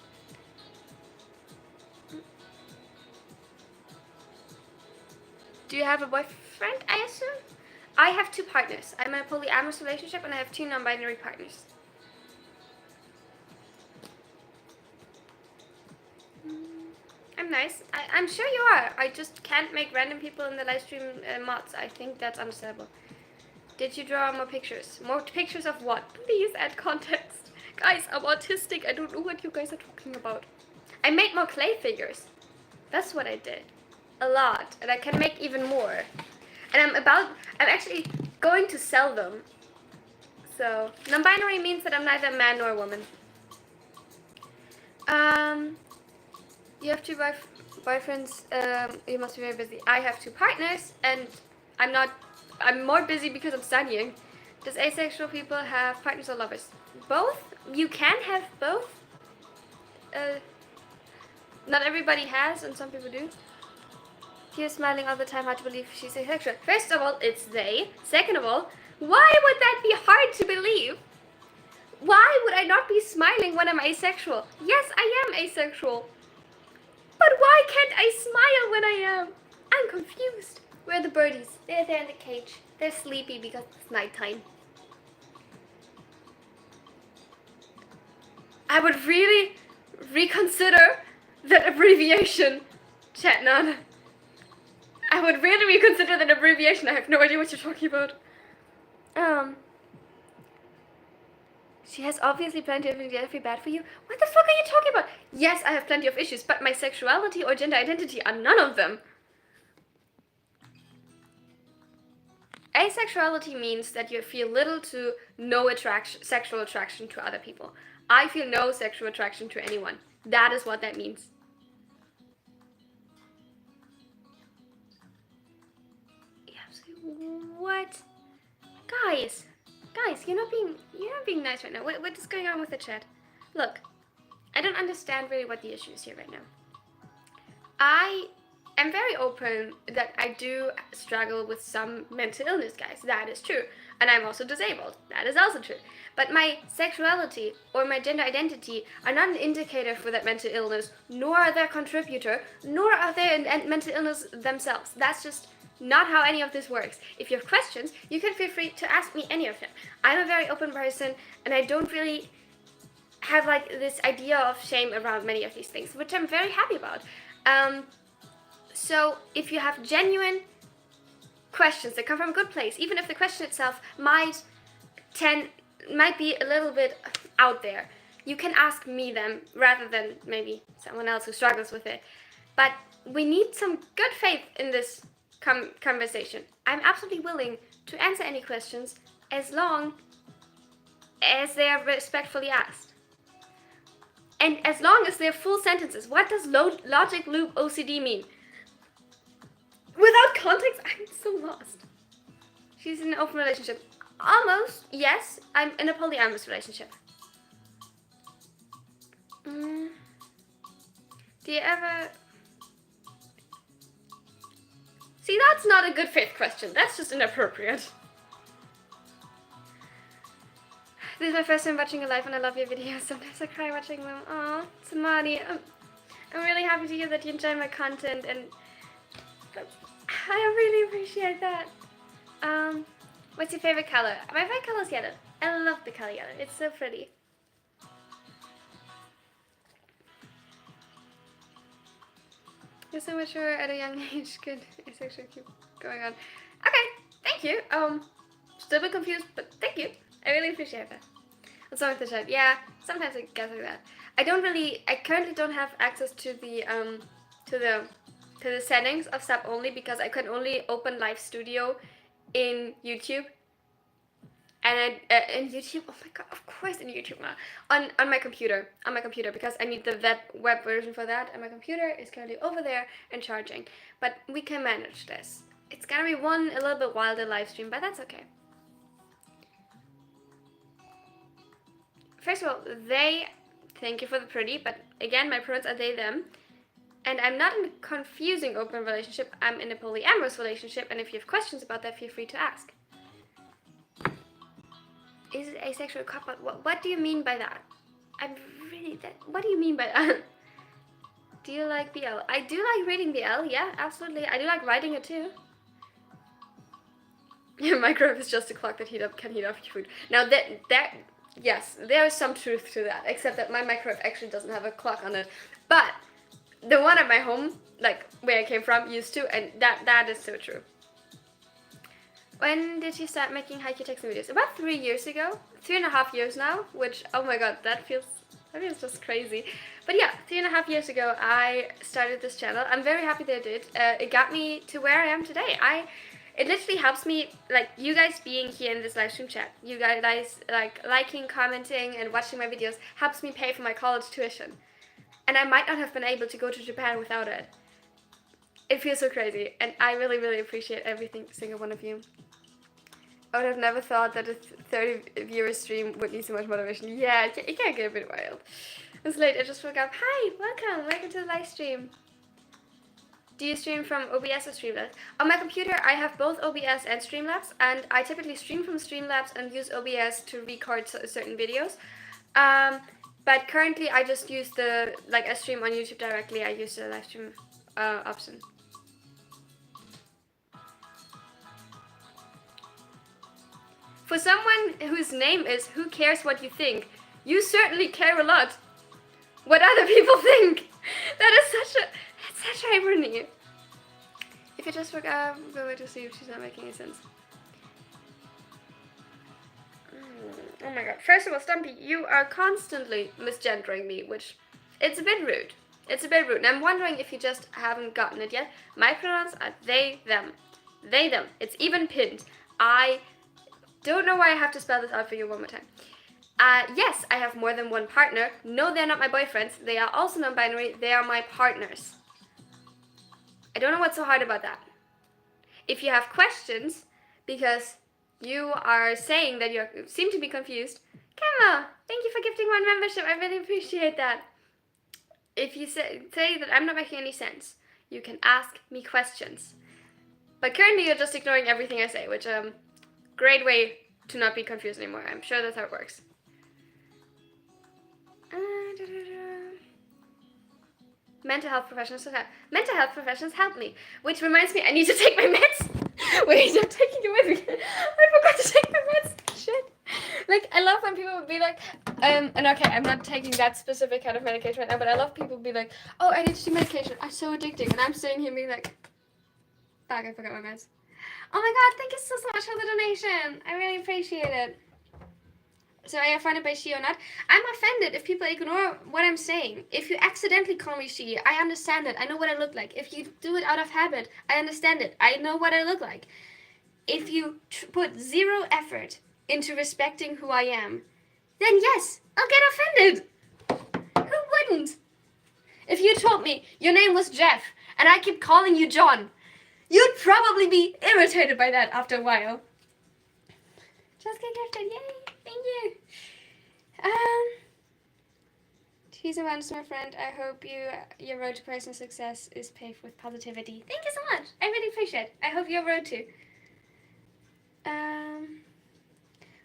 Do you have a boyfriend, I assume? I have 2 partners. I'm in a polyamorous relationship and I have 2 non-binary partners. I'm nice. I'm sure you are. I just can't make random people in the live stream mods. I think that's understandable. Did you draw more pictures? More pictures of what? Please add context. Guys, I'm autistic. I don't know what you guys are talking about. I made more clay figures. That's what I did. A lot. And I can make even more. And I'm actually going to sell them. So, non-binary means that I'm neither a man nor a woman. You have 2 boyfriends. You must be very busy. I have 2 partners, and I'm more busy because I'm studying. Does asexual people have partners or lovers? Both? You can have both. Not everybody has, and some people do. She's smiling all the time, hard to believe she's asexual. First of all, it's they. Second of all, why would that be hard to believe? Why would I not be smiling when I'm asexual? Yes, I am asexual. But why can't I smile when I am? I'm confused. Where are the birdies? They're there in the cage. They're sleepy because it's nighttime. I would really reconsider that abbreviation, Chatnon. I would really reconsider that abbreviation. I have no idea what you're talking about. She has obviously plenty of issues. I feel bad for you. What the fuck are you talking about? Yes, I have plenty of issues, but my sexuality or gender identity are none of them. Asexuality means that you feel little to no sexual attraction to other people. I feel no sexual attraction to anyone. That is what that means. What? Guys, you're not being nice right now. What is going on with the chat? Look, I don't understand really what the issue is here right now. I am very open that I do struggle with some mental illness, guys. That is true. And I'm also disabled. That is also true. But my sexuality or my gender identity are not an indicator for that mental illness, nor are they a contributor, nor are they a mental illness themselves. That's just not how any of this works. If you have questions, you can feel free to ask me any of them. I'm a very open person, and I don't really have like this idea of shame around many of these things, which I'm very happy about. So if you have genuine questions that come from a good place, even if the question itself might be a little bit out there, you can ask me them rather than maybe someone else who struggles with it. But we need some good faith in this conversation. I'm absolutely willing to answer any questions as long as they are respectfully asked. And as long as they're full sentences. What does logic loop OCD mean? Without context, I'm so lost. She's in an open relationship. Almost, yes. I'm in a polyamorous relationship. Do you ever... See, that's not a good faith question. That's just inappropriate. This is my first time watching you live and I love your videos. Sometimes I cry watching them. Aw, Samani. I'm really happy to hear that you enjoy my content and I really appreciate that. What's your favorite color? My favorite color is yellow. I love the color yellow. It's so pretty. You're so mature at a young age. Good. It's actually keep going on. Okay, thank you. Still a bit confused, but thank you. I really appreciate that. What's wrong with the chat? Yeah, sometimes it gets like that. I currently don't have access to the settings of sub only because I can only open Live Studio in YouTube. And in YouTube, oh my god, of course in YouTube now. On my computer, because I need the web version for that, and my computer is currently over there and charging. But we can manage this. It's gonna be a little bit wilder live stream, but that's okay. First of all, thank you for the pretty, but again, my pronouns are they, them. And I'm not in a confusing open relationship, I'm in a polyamorous relationship, and if you have questions about that, feel free to ask. Is it asexual couple? What do you mean by that? What do you mean by that? Do you like BL? I do like reading BL, yeah, absolutely. I do like writing it too. Yeah, microwave is just a clock that can heat up your food. Now yes, there is some truth to that, except that my microwave actually doesn't have a clock on it. But the one at my home, like where I came from, used to, and that is so true. When did you start making haiku texting videos? About 3 years ago. 3.5 years now, which, oh my god, that feels just crazy. But yeah, 3.5 years ago, I started this channel. I'm very happy that I did. It got me to where I am today. It literally helps me, like, you guys being here in this live stream chat, you guys, like, liking, commenting, and watching my videos helps me pay for my college tuition. And I might not have been able to go to Japan without it. It feels so crazy, and I really, really appreciate every single one of you. I would have never thought that a 30-viewer stream would need so much motivation. Yeah, it can get a bit wild. It's late, I just woke up. Hi, welcome to the live stream. Do you stream from OBS or Streamlabs? On my computer, I have both OBS and Streamlabs, and I typically stream from Streamlabs and use OBS to record certain videos. But currently, I just use I stream on YouTube directly. I use the live stream option. For someone whose name is Who Cares What You Think, you certainly care a lot what other people think. That is such irony. If you just work out, go away to see if she's not making any sense. Oh my god. First of all, Stumpy, you are constantly misgendering me, which it's a bit rude. It's a bit rude. And I'm wondering if you just haven't gotten it yet. My pronouns are they, them. They, them. It's even pinned. I don't know why I have to spell this out for you one more time. Yes, I have more than one partner. No, they're not my boyfriends. They are also non-binary. They are my partners. I don't know what's so hard about that. If you have questions, because you are saying that you seem to be confused, Kemma, thank you for gifting one membership. I really appreciate that. If you say that I'm not making any sense, you can ask me questions. But currently you're just ignoring everything I say, which great way to not be confused anymore. I'm sure that's how it works. Mental health professionals help me. Which reminds me, I need to take my meds. Wait, I'm taking it with me. I forgot to take my meds. Shit. Like, I love when people would be like, and okay, I'm not taking that specific kind of medication right now, but I love people be like, oh, I need to do medication. I'm so addicting. And I'm sitting here being like, fuck, I forgot my meds. Oh my god, thank you so much for the donation. I really appreciate it. So are you offended by she or not? I'm offended if people ignore what I'm saying. If you accidentally call me she, I understand it. I know what I look like. If you do it out of habit, I understand it. I know what I look like. If you put zero effort into respecting who I am, then yes, I'll get offended. Who wouldn't? If you told me your name was Jeff and I keep calling you John, you'd probably be irritated by that after a while. Just get gifted, yay! Thank you. She's a wonderful friend. I hope your road to personal success is paved with positivity. Thank you so much. I really appreciate it. I hope your road too.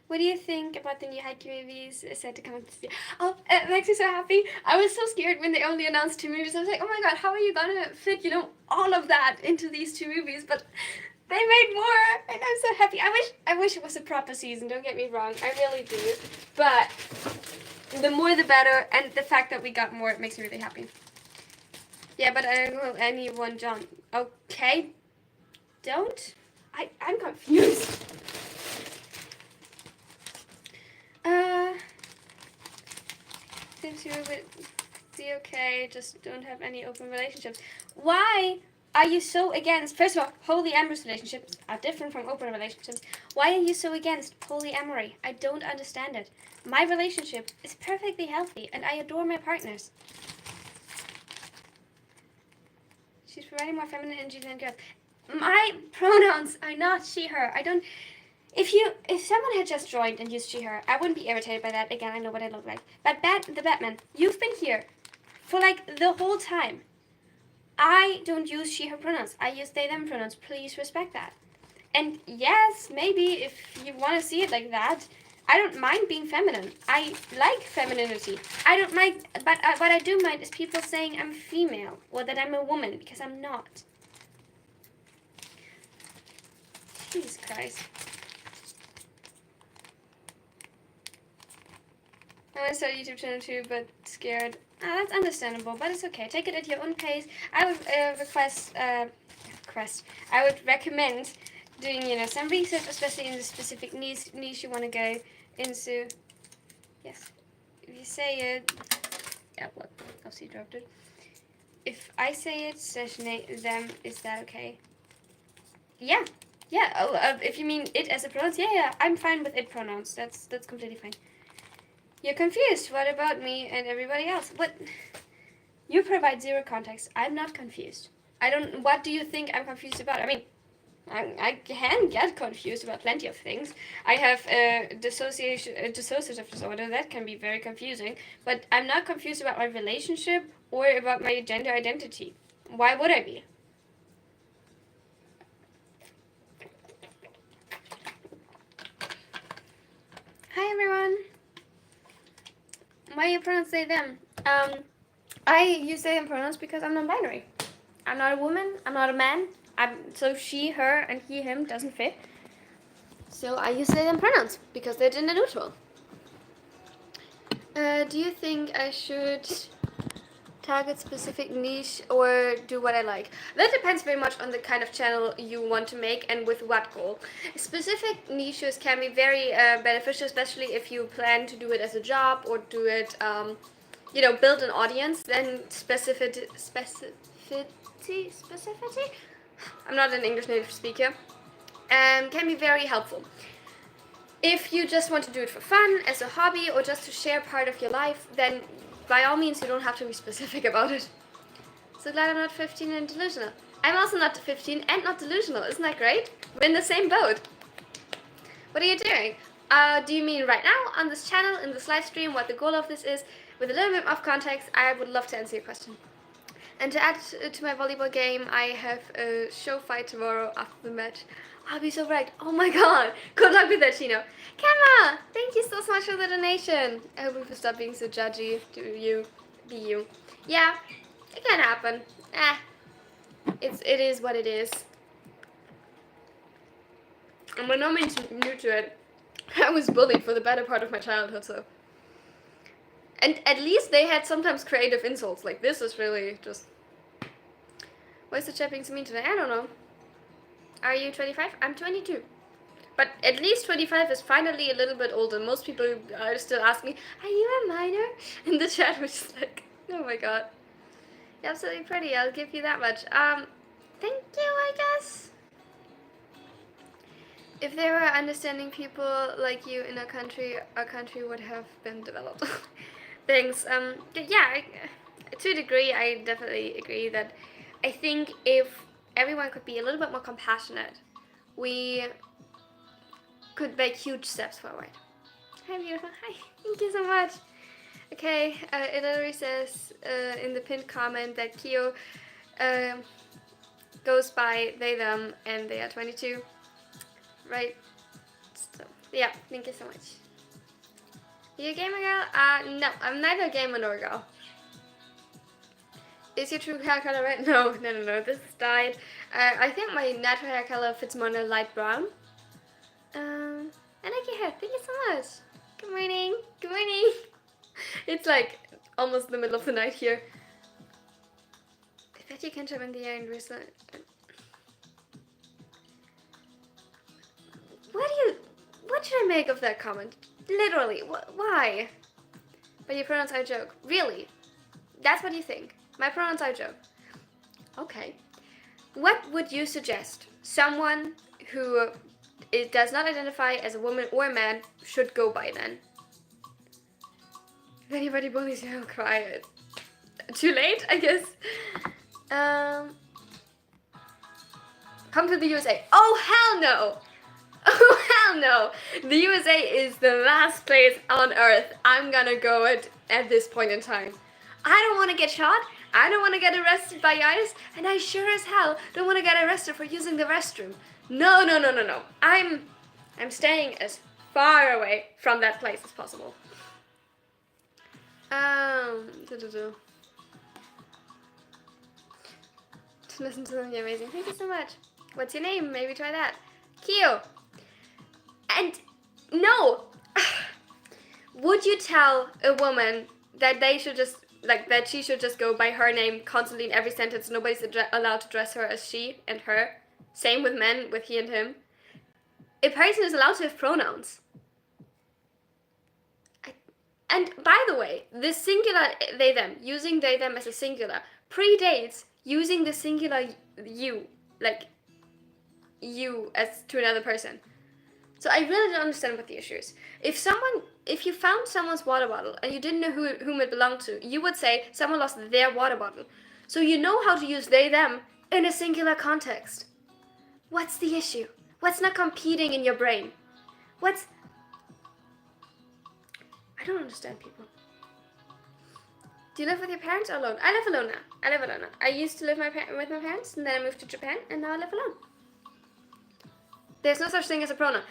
What do you think about the new Haikyuu movies set to come out this year? Oh, it makes me so happy. I was so scared when they only announced 2 movies. I was like, oh my god, how are you gonna fit, all of that into these 2 movies? But they made more, and I'm so happy. I wish it was a proper season, don't get me wrong. I really do. But the more the better, and the fact that we got more, it makes me really happy. Yeah, but I will anyone John. Okay. Don't? I'm confused. Seems you would be okay, just don't have any open relationships. Why are you so against, first of all, polyamorous relationships are different from open relationships. Why are you so against polyamory? I don't understand it. My relationship is perfectly healthy and I adore my partners. She's providing more feminine energy than girls. My pronouns are not she, her. I don't... If someone had just joined and used she, her, I wouldn't be irritated by that. Again, I know what I look like. But the Batman, you've been here for the whole time. I don't use she, her pronouns. I use they, them pronouns. Please respect that. And yes, maybe if you want to see it like that, I don't mind being feminine. I like femininity. I don't mind, but what I do mind is people saying I'm female or that I'm a woman, because I'm not. Jesus Christ. I want to start a YouTube channel too, but scared. That's understandable, but it's okay. Take it at your own pace. I would I would recommend doing, some research, especially in the specific niche you want to go into. Yes. If you say it... Yeah, what? Obviously dropped it. If I say it, slash them, is that okay? Yeah. Yeah. Oh, if you mean it as a pronoun, yeah. I'm fine with it pronouns. That's completely fine. You're confused. What about me and everybody else? What? You provide zero context. I'm not confused. What do you think I'm confused about? I mean, I can get confused about plenty of things. I have dissociative disorder. That can be very confusing. But I'm not confused about my relationship or about my gender identity. Why would I be? Hi, everyone. Why you pronounce they, them? I use they, them pronouns because I'm non-binary. I'm not a woman. I'm not a man. So she, her, and he, him doesn't fit. So I use they, them pronouns because they're gender neutral. Do you think I should target specific niche or do what I like? That depends very much on the kind of channel you want to make and with what goal. Specific niches can be very beneficial, especially if you plan to do it as a job or do it, build an audience. Then specificity. I'm not an English native speaker. Can be very helpful. If you just want to do it for fun, as a hobby, or just to share part of your life, then by all means you don't have to be specific about it. So glad I'm not 15 and delusional. I'm also not 15 and not delusional. Isn't that great? We're in the same boat. What are you doing? Do you mean right now on this channel, in this live stream, what the goal of this is? With a little bit of context, I would love to answer your question. And to add to my volleyball game, I have a show fight tomorrow after the match. I'll be so wrecked. Oh my god. Good luck with that, Chino. Kemma, thank you so much for the donation. I hope we will stop being so judgy. Do you be you? Yeah, it can happen. It is what it is. And by no means new to it. I was bullied for the better part of my childhood, so. And at least they had sometimes creative insults. Like, this is really just... Why is the chat being so mean today? I don't know. Are you 25? I'm 22. But at least 25 is finally a little bit older. Most people are still asking me, are you a minor? In the chat, which is like, oh my god. You're absolutely pretty, I'll give you that much. Thank you, I guess. If there were understanding people like you in our country would have been developed. Thanks. Yeah, to a degree, I definitely agree that I think if everyone could be a little bit more compassionate, we could make huge steps forward. Hi, beautiful. Hi. Thank you so much. Okay, it literally says in the pinned comment that Kyo goes by they, them, and they are 22. Right? So, yeah, thank you so much. Are you a gamer girl? No, I'm neither a gamer nor a girl. Is your true hair color red? No, this is dyed. I think my natural hair color fits more in a light brown. I like your hair. Thank you so much. Good morning. Good morning. It's like almost the middle of the night here. I bet you can jump in the air and whistle. What should I make of that comment? Literally, why? But your pronouns are a joke. Really? That's what you think? My pronouns are a joke. Okay. What would you suggest someone who does not identify as a woman or a man should go by then? If anybody bullies you, I'll cry. Too late, I guess. Come to the USA. Oh, hell no! Oh, hell no! The USA is the last place on earth I'm gonna go at this point in time. I don't want to get shot, I don't want to get arrested by ICE, and I sure as hell don't want to get arrested for using the restroom. No. I'm staying as far away from that place as possible. To listen to them, you're amazing. Thank you so much. What's your name? Maybe try that. Kyo. And no, would you tell a woman that they should just, like, that she should just go by her name constantly in every sentence? Nobody's allowed to address her as she and her. Same with men, with he and him. A person is allowed to have pronouns. And by the way, the singular they, them, using they, them as a singular, predates using the singular you, like you as to another person. So I really don't understand what the issue is. If you found someone's water bottle and you didn't know whom it belonged to, you would say someone lost their water bottle. So you know how to use they, them in a singular context. What's the issue? What's not competing in your brain? I don't understand people. Do you live with your parents or alone? I live alone now. I used to live with my parents, and then I moved to Japan, and now I live alone. There's no such thing as a pronoun.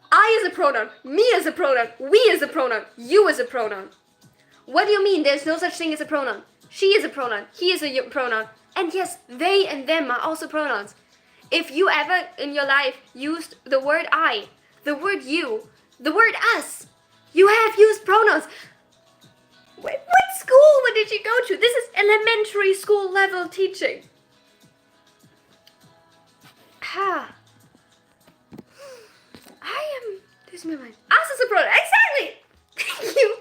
I is a pronoun, me is a pronoun, we is a pronoun, you is a pronoun. What do you mean there's no such thing as a pronoun? She is a pronoun, he is a pronoun, and yes, they and them are also pronouns. If you ever in your life used the word I, the word you, the word us, you have used pronouns. What school did you go to? This is elementary school level teaching. Losing my mind. Us is a pronoun. Exactly. Thank you.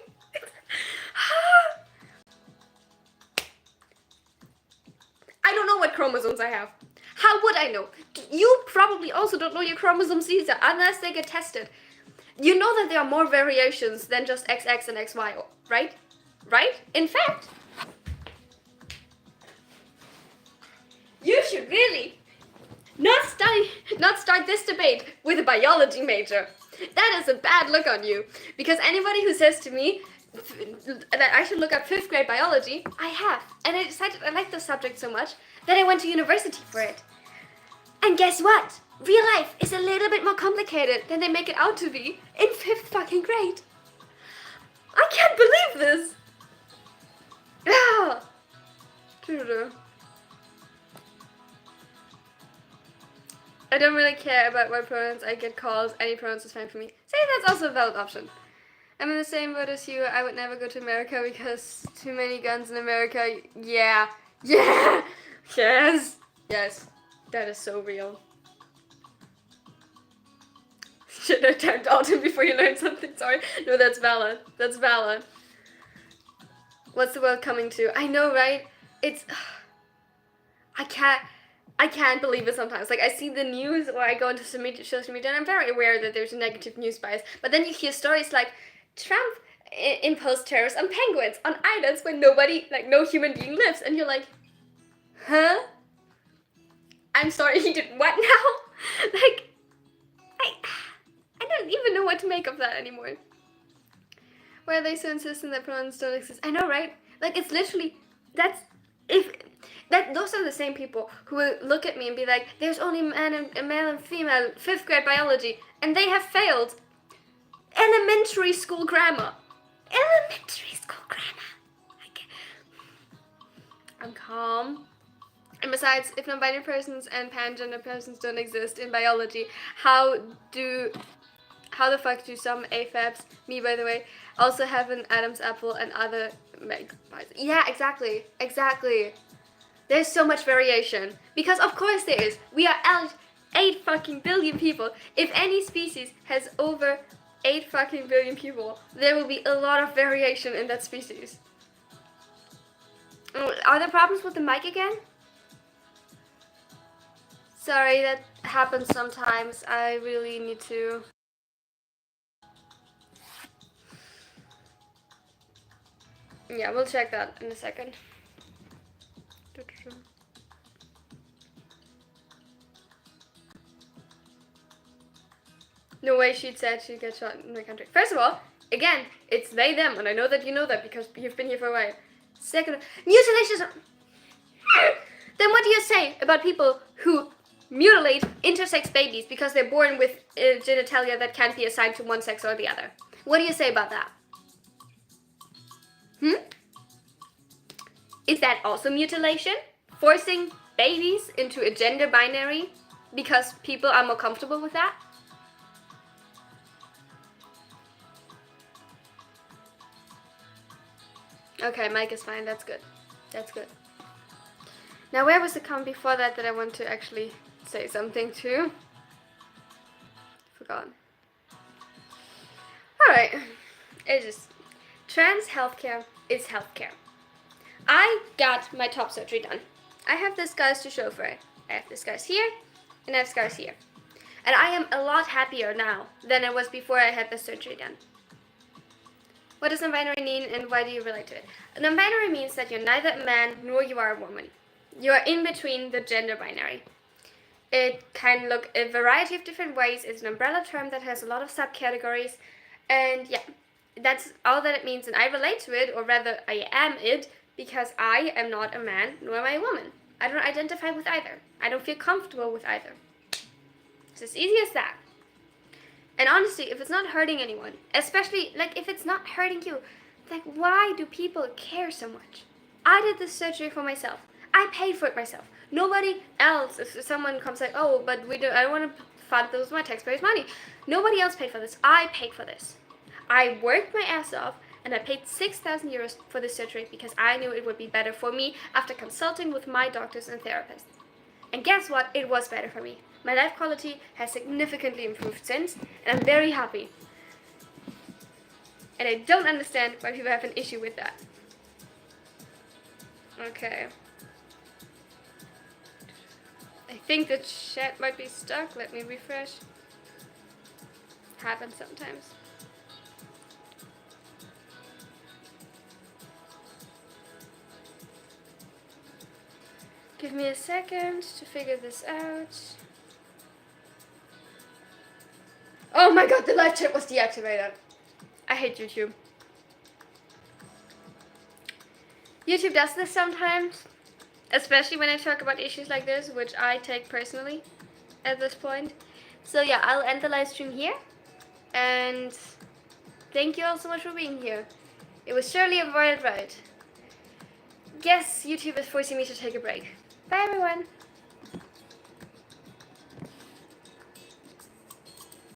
I don't know what chromosomes I have. How would I know? You probably also don't know your chromosomes either, unless they get tested. You know that there are more variations than just XX and XY, right? Right? In fact, you should really not start this debate with a biology major. That is a bad look on you. Because anybody who says to me that I should look up 5th grade biology, I have. And I decided I like the subject so much that I went to university for it. And guess what? Real life is a little bit more complicated than they make it out to be in 5th fucking grade. I can't believe this. Ah. I don't really care about what pronouns I get called. Any pronouns is fine for me. See, that's also a valid option. I'm in the same boat as you. I would never go to America because too many guns in America. Yeah. Yes. That is so real. Should have timed out him before you learned something. Sorry. No, that's valid. That's valid. What's the world coming to? I know, right? It's... I can't believe it sometimes. Like, I see the news or I go into social media and I'm very aware that there's a negative news bias. But then you hear stories like Trump imposed tariffs on penguins on islands where nobody, like no human being lives. And you're like, huh? I'm sorry, he did what now? Like, I don't even know what to make of that anymore. Why are they so insistent that pronouns don't exist? I know, right? Like, it's literally, those are the same people who will look at me and be like, there's only a male and female 5th grade biology, and they have failed elementary school grammar. Elementary school grammar. I'm calm. And besides, if non-binary persons and pangender persons don't exist in biology, how the fuck do some AFABs, me by the way, also have an Adam's apple and other magpies? Yeah, exactly. There's so much variation. Because of course there is. We are 8 fucking billion people. If any species has over 8 fucking billion people, there will be a lot of variation in that species. Are there problems with the mic again? Sorry, that happens sometimes. I really need to... Yeah, we'll check that in a second. No way she'd said she'd get shot in the country. First of all, again, it's they, them, and I know that you know that because you've been here for a while. Second, mutilations are... Then what do you say about people who mutilate intersex babies because they're born with genitalia that can't be assigned to one sex or the other? What do you say about that? Is that also mutilation? Forcing babies into a gender binary because people are more comfortable with that? Okay, Mike is fine. That's good. That's good. Now, where was the comment before that I want to actually say something to? Forgotten. Alright. It is... Trans healthcare is healthcare. I got my top surgery done. I have the scars to show for it. I have the scars here, and I have scars here. And I am a lot happier now than I was before I had the surgery done. What does non-binary mean, and why do you relate to it? Non-binary means that you're neither a man nor you are a woman. You are in between the gender binary. It can look a variety of different ways. It's an umbrella term that has a lot of subcategories. And yeah, that's all that it means. And I relate to it, or rather I am it, because I am not a man nor am I a woman. I don't identify with either. I don't feel comfortable with either. It's as easy as that. And honestly, if it's not hurting anyone, especially like if it's not hurting you, like why do people care so much? I did this surgery for myself. I paid for it myself. Nobody else, if someone comes like, oh, but I don't want to fund those with my taxpayers' money. Nobody else paid for this. I paid for this. I worked my ass off and I paid 6,000 euros for this surgery because I knew it would be better for me after consulting with my doctors and therapists. And guess what? It was better for me. My life quality has significantly improved since, and I'm very happy. And I don't understand why people have an issue with that. Okay. I think the chat might be stuck. Let me refresh. Happens sometimes. Give me a second to figure this out. Oh my god, the live chat was deactivated. I hate YouTube. YouTube does this sometimes, especially when I talk about issues like this, which I take personally at this point. So yeah, I'll end the live stream here. And thank you all so much for being here. It was surely a wild ride. Yes, YouTube is forcing me to take a break. Bye everyone.